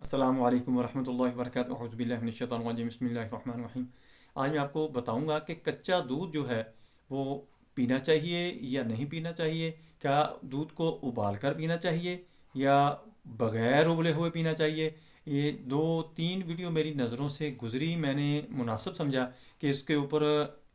अस्सलामु अलैकुम वरहमतुल्लाहि वबरकातुहू औज़ु बिल्लाहि मिनश शैतानिर रजीम बिस्मिल्लाहिर रहमानिर रहीम। आज मैं आपको बताऊंगा कि कच्चा दूध जो है वो पीना चाहिए या नहीं पीना चाहिए। क्या दूध को उबाल कर पीना चाहिए या बग़ैर उबले हुए पीना चाहिए। ये दो तीन वीडियो मेरी नज़रों से गुजरी, मैंने मुनासिब समझा कि इसके ऊपर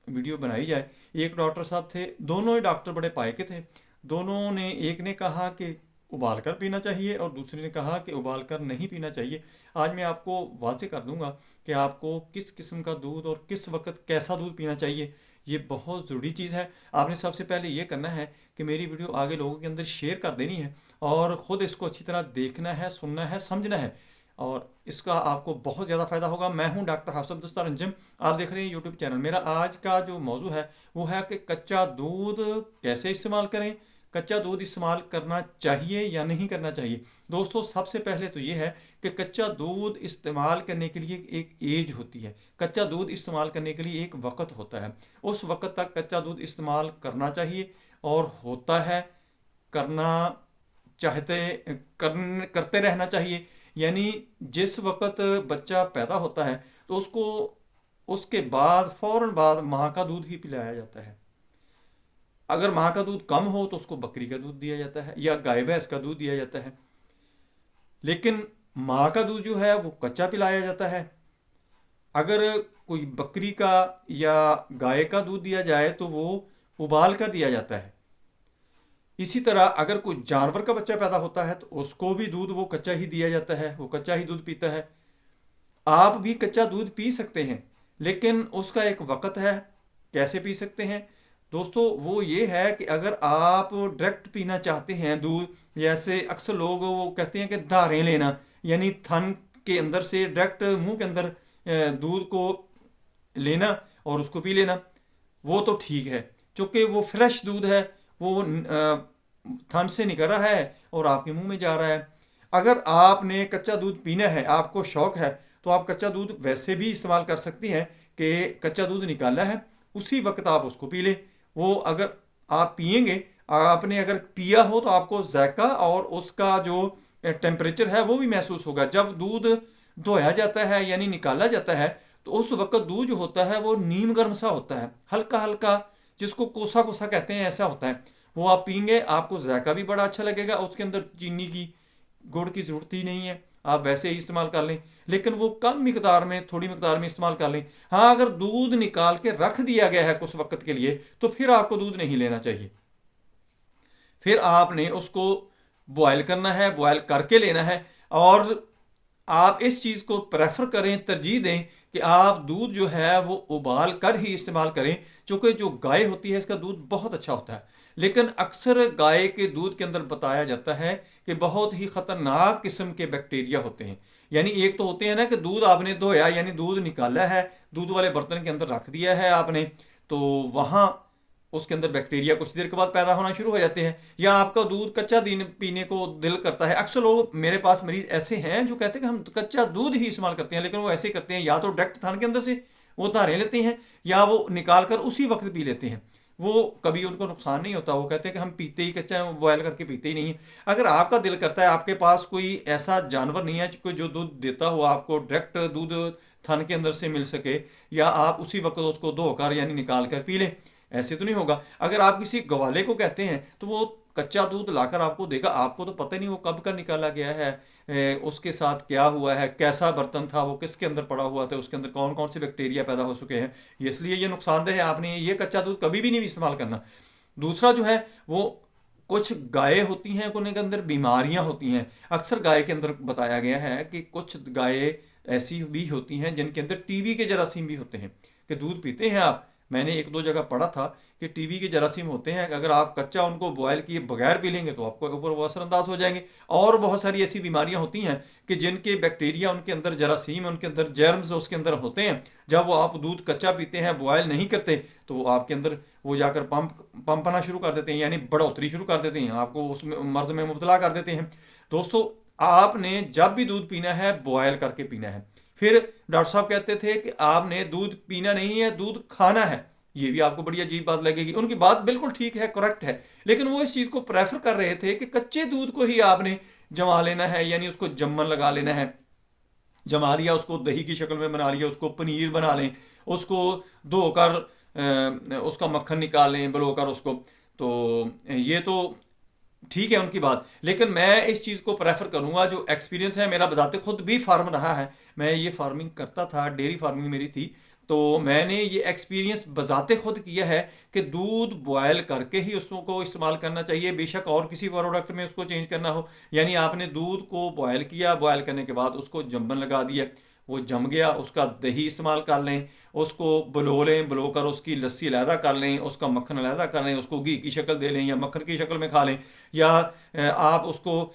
वीडियो बनाई जाए। एक डॉक्टर साहब थे, दोनों ही डॉक्टर बड़े पाए के थे। दोनों ने, एक ने कहा कि उबाल कर पीना चाहिए और दूसरे ने कहा कि उबाल कर नहीं पीना चाहिए। आज मैं आपको वाज़ेह कर दूंगा कि आपको किस किस्म का दूध और किस वक्त कैसा दूध पीना चाहिए। ये बहुत ज़रूरी चीज़ है। आपने सबसे पहले ये करना है कि मेरी वीडियो आगे लोगों के अंदर शेयर कर देनी है और ख़ुद इसको अच्छी तरह देखना है, सुनना है, समझना है और इसका आपको बहुत ज़्यादा फ़ायदा होगा। मैं हूं डॉक्टर हाफिज़ अब्दुल अंजुम, आप देख रहे हैं यूट्यूब चैनल। मेरा आज का जो मौजू है वो है कि कच्चा दूध कैसे इस्तेमाल करें, कच्चा दूध इस्तेमाल करना चाहिए या नहीं करना चाहिए। दोस्तों, सबसे पहले तो ये है कि कच्चा दूध इस्तेमाल करने के लिए एक एज होती है। कच्चा दूध इस्तेमाल करने के लिए एक वक़्त होता है। उस वक़्त तक कच्चा दूध इस्तेमाल करना चाहिए और होता है, करना चाहते करते रहना चाहिए। यानी जिस वक़्त बच्चा पैदा होता है तो उसको उसके बाद फ़ौरन बाद माँ का दूध ही पिलाया जाता है। अगर माँ का दूध कम हो तो उसको बकरी का दूध दिया जाता है या गाय भैंस का दूध दिया जाता है। लेकिन माँ का दूध जो है वो कच्चा पिलाया जाता है। अगर कोई बकरी का या गाय का दूध दिया जाए तो वो उबाल कर दिया जाता है। इसी तरह अगर कोई जानवर का बच्चा पैदा होता है तो उसको भी दूध वो कच्चा ही दिया जाता है, वो कच्चा ही दूध पीता है। आप भी कच्चा दूध पी सकते हैं, लेकिन उसका एक वक़्त है। कैसे पी सकते हैं दोस्तों? वो ये है कि अगर आप डायरेक्ट पीना चाहते हैं दूध, जैसे अक्सर लोग वो कहते हैं कि धारें लेना, यानी थन के अंदर से डायरेक्ट मुंह के अंदर दूध को लेना और उसको पी लेना, वो तो ठीक है क्योंकि वो फ्रेश दूध है, वो थन से निकल रहा है और आपके मुंह में जा रहा है। अगर आपने कच्चा दूध पीना है, आपको शौक़ है, तो आप कच्चा दूध वैसे भी इस्तेमाल कर सकती हैं कि कच्चा दूध निकाला है उसी वक्त आप उसको पी लें। वो अगर आप पिएंगे, आपने अगर पिया हो तो आपको जायका और उसका जो टेम्परेचर है वो भी महसूस होगा। जब दूध धोया जाता है यानी निकाला जाता है तो उस वक्त दूध जो होता है वो नीम गर्म सा होता है, हल्का हल्का, जिसको कोसा कोसा कहते हैं, ऐसा होता है। वो आप पीएंगे, आपको जायका भी बड़ा अच्छा लगेगा। उसके अंदर चीनी की, गुड़ की ज़रूरत ही नहीं है, आप वैसे ही इस्तेमाल कर लें, लेकिन वो कम मिकदार में, थोड़ी मिकदार में इस्तेमाल कर लें। हाँ, अगर दूध निकाल के रख दिया गया है कुछ वक्त के लिए तो फिर आपको दूध नहीं लेना चाहिए। फिर आपने उसको बॉयल करना है, बॉयल करके लेना है। और आप इस चीज़ को प्रेफर करें, तरजीह दें कि आप दूध जो है वो उबाल कर ही इस्तेमाल करें, क्योंकि जो गाय होती है इसका दूध बहुत अच्छा होता है। लेकिन अक्सर गाय के दूध के अंदर बताया जाता है कि बहुत ही ख़तरनाक किस्म के बैक्टीरिया होते हैं। यानी एक तो होते हैं ना कि दूध आपने धोया, यानी दूध निकाला है, दूध वाले बर्तन के अंदर रख दिया है आपने, तो वहाँ उसके अंदर बैक्टीरिया कुछ देर के बाद पैदा होना शुरू हो जाते हैं। या आपका दूध कच्चा दिन पीने को दिल करता है। अक्सर लोग, मेरे पास मरीज ऐसे हैं जो कहते हैं कि हम कच्चा दूध ही इस्तेमाल करते हैं, लेकिन वो ऐसे करते हैं, या तो डायरेक्ट थान के अंदर से वो धारें लेते हैं या वो निकाल कर उसी वक्त पी लेते हैं। वो कभी उनको नुकसान नहीं होता। वो कहते हैं कि हम पीते ही कच्चा है, बॉयल करके पीते ही नहीं है। अगर आपका दिल करता है, आपके पास कोई ऐसा जानवर नहीं है कोई जो दूध देता हो आपको, डायरेक्ट दूध थन के अंदर से मिल सके, या आप उसी वक्त उसको धोकर यानी निकाल कर पी लें, ऐसे तो नहीं होगा। अगर आप किसी गवाले को कहते हैं तो वो कच्चा दूध लाकर आपको देगा, आपको तो पता नहीं वो कब का निकाला गया है, उसके साथ क्या हुआ है, कैसा बर्तन था, वो किसके अंदर पड़ा हुआ था, उसके अंदर कौन कौन से बैक्टीरिया पैदा हो चुके हैं। इसलिए ये नुकसानदेह है। आपने ये कच्चा दूध कभी भी नहीं इस्तेमाल करना। दूसरा जो है वो, कुछ गायें होती हैं, उनके अंदर बीमारियां होती हैं। अक्सर गाय के अंदर बताया गया है कि कुछ गायें ऐसी भी होती हैं जिनके अंदर टीबी के जरासीम भी होते हैं। कि दूध पीते हैं आप, मैंने एक दो जगह पढ़ा था कि टीबी के जरासीम होते हैं, अगर आप कच्चा उनको बॉयल किए बगैर पी लेंगे तो आपको ऊपर वो असरअंदाज हो जाएंगे। और बहुत सारी ऐसी बीमारियां होती हैं कि जिनके बैक्टीरिया उनके अंदर, जरासीम उनके अंदर, जर्म्स उसके अंदर होते हैं। जब वो आप दूध कच्चा पीते हैं, बॉयल नहीं करते, तो वो आपके अंदर वो जाकर पंपना शुरू कर देते हैं, यानी बढ़ोतरी शुरू कर देते हैं, आपको उसमें मर्ज में मुब्तला कर देते हैं। दोस्तों, आपने जब भी दूध पीना है बॉयल करके पीना है। फिर डॉक्टर साहब कहते थे कि आपने दूध पीना नहीं है, दूध खाना है। ये भी आपको बड़ी अजीब बात लगेगी। उनकी बात बिल्कुल ठीक है, करेक्ट है, लेकिन वो इस चीज़ को प्रेफर कर रहे थे कि कच्चे दूध को ही आपने जमा लेना है, यानी उसको जमन लगा लेना है। जमा लिया, उसको दही की शक्ल में बना लिया, उसको पनीर बना लें, उसको धोकर उसका मक्खन निकाल लें बलोकर उसको। तो ये तो ठीक है उनकी बात, लेकिन मैं इस चीज़ को प्रेफर करूंगा, जो एक्सपीरियंस है मेरा, बताते खुद भी फार्म रहा है, मैं ये फार्मिंग करता था, डेयरी फार्मिंग मेरी थी, तो मैंने ये एक्सपीरियंस बजाते खुद किया है कि दूध बॉयल करके ही उसको इस्तेमाल करना चाहिए, बेशक और किसी प्रोडक्ट में उसको चेंज करना हो। यानी आपने दूध को बॉयल किया, बॉयल करने के बाद उसको जमने लगा दिया, वो जम गया, उसका दही इस्तेमाल कर लें, उसको बलो लें, बलो कर उसकी लस्सी अलहदा कर लें, उसका मक्खन अलहदा कर लें, उसको घी की शक्ल दे लें या मक्खन की शक्ल में खा लें, या आप उसको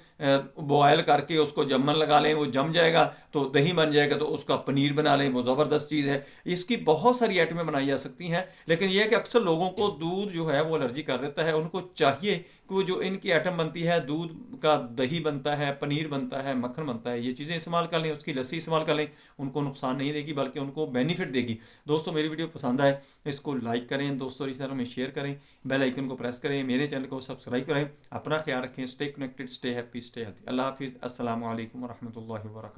बॉयल करके उसको जमन लगा लें, वो जम जाएगा तो दही बन जाएगा, तो उसका पनीर बना लें, वो ज़बरदस्त चीज़ है। इसकी बहुत सारी आइटमें बनाई जा सकती हैं, लेकिन यह है कि अक्सर लोगों को दूध जो है वो एलर्जी कर देता है। उनको चाहिए कि वो जो इनकी आइटम बनती है, दूध का दही बनता है, पनीर बनता है, मक्खन बनता है, ये चीज़ें इस्तेमाल कर लें, उसकी लस्सी इस्तेमाल कर लें, उनको नुकसान नहीं देगी बल्कि उनको बेनिफिट देगी। दोस्तों मेरी वीडियो पसंद आए इसको लाइक करें, दोस्तों रिश्तेदारों में शेयर करें, बेल आइकन को प्रेस करें, मेरे चैनल को सब्सक्राइब करें। अपना ख्याल रखें, stay connected, stay happy, stay healthy. अल्लाह हाफिज़, अस्सलाम वालेकुम रहमतुल्लाहि व बरकातहू।